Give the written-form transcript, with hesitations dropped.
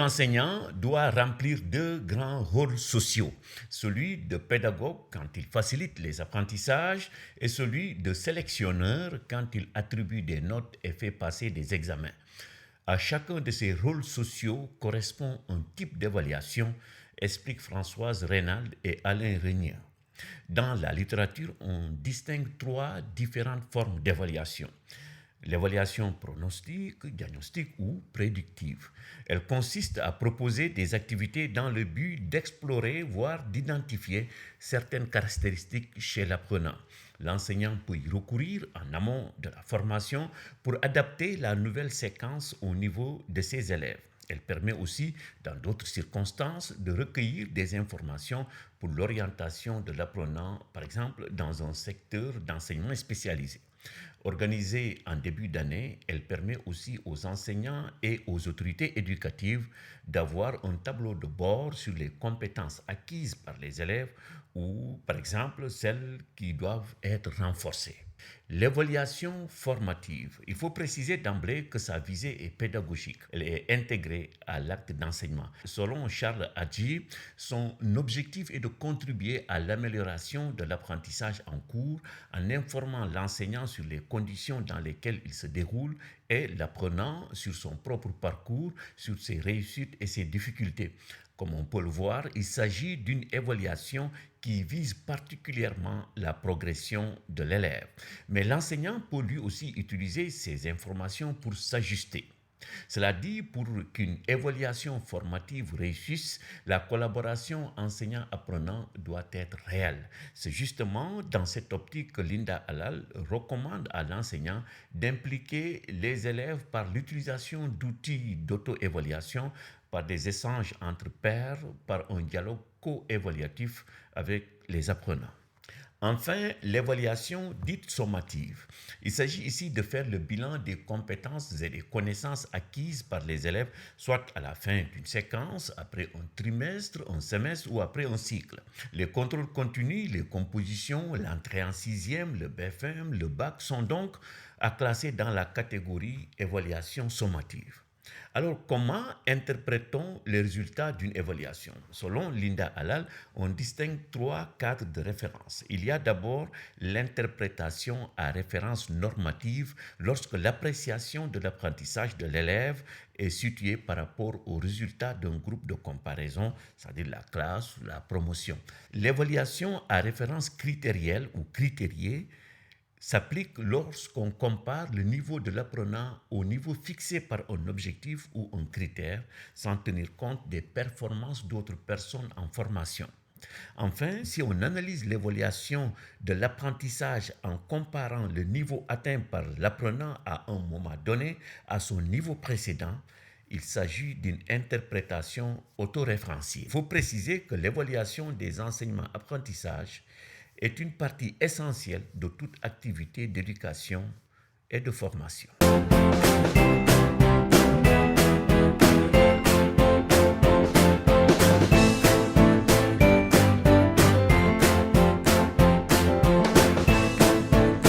enseignant doit remplir deux grands rôles sociaux, celui de pédagogue quand il facilite les apprentissages et celui de sélectionneur quand il attribue des notes et fait passer des examens. À chacun de ces rôles sociaux correspond un type d'évaluation, expliquent Françoise Reynald et Alain Régnier. Dans la littérature, on distingue trois différentes formes d'évaluation. L'évaluation pronostique, diagnostique ou prédictive. Elle consiste à proposer des activités dans le but d'explorer, voire d'identifier certaines caractéristiques chez l'apprenant. L'enseignant peut y recourir en amont de la formation pour adapter la nouvelle séquence au niveau de ses élèves. Elle permet aussi, dans d'autres circonstances, de recueillir des informations pour l'orientation de l'apprenant, par exemple dans un secteur d'enseignement spécialisé. Organisée en début d'année, elle permet aussi aux enseignants et aux autorités éducatives d'avoir un tableau de bord sur les compétences acquises par les élèves ou, par exemple, celles qui doivent être renforcées. L'évaluation formative. Il faut préciser d'emblée que sa visée est pédagogique. Elle est intégrée à l'acte d'enseignement. Selon Charles Hadji, son objectif est de contribuer à l'amélioration de l'apprentissage en cours en informant l'enseignant sur les conditions dans lesquelles il se déroule et l'apprenant sur son propre parcours, sur ses réussites et ses difficultés. Comme on peut le voir, il s'agit d'une évaluation qui vise particulièrement la progression de l'élève. Mais l'enseignant peut lui aussi utiliser ces informations pour s'ajuster. Cela dit, pour qu'une évaluation formative réussisse, la collaboration enseignant-apprenant doit être réelle. C'est justement dans cette optique que Linda Halal recommande à l'enseignant d'impliquer les élèves par l'utilisation d'outils d'auto-évaluation, par des échanges entre pairs, par un dialogue co-évaluatif avec les apprenants. Enfin, l'évaluation dite sommative. Il s'agit ici de faire le bilan des compétences et des connaissances acquises par les élèves, soit à la fin d'une séquence, après un trimestre, un semestre ou après un cycle. Les contrôles continus, les compositions, l'entrée en sixième, le BFM, le bac sont donc à classer dans la catégorie évaluation sommative. Alors, comment interprétons les résultats d'une évaluation? Selon Linda Halal, on distingue trois cadres de référence. Il y a d'abord l'interprétation à référence normative lorsque l'appréciation de l'apprentissage de l'élève est située par rapport aux résultats d'un groupe de comparaison, c'est-à-dire la classe ou la promotion. L'évaluation à référence critérielle ou critériée s'applique lorsqu'on compare le niveau de l'apprenant au niveau fixé par un objectif ou un critère sans tenir compte des performances d'autres personnes en formation. Enfin, si on analyse l'évaluation de l'apprentissage en comparant le niveau atteint par l'apprenant à un moment donné à son niveau précédent, il s'agit d'une interprétation autoréférenciée. Il faut préciser que l'évaluation des enseignements-apprentissages est une partie essentielle de toute activité d'éducation et de formation.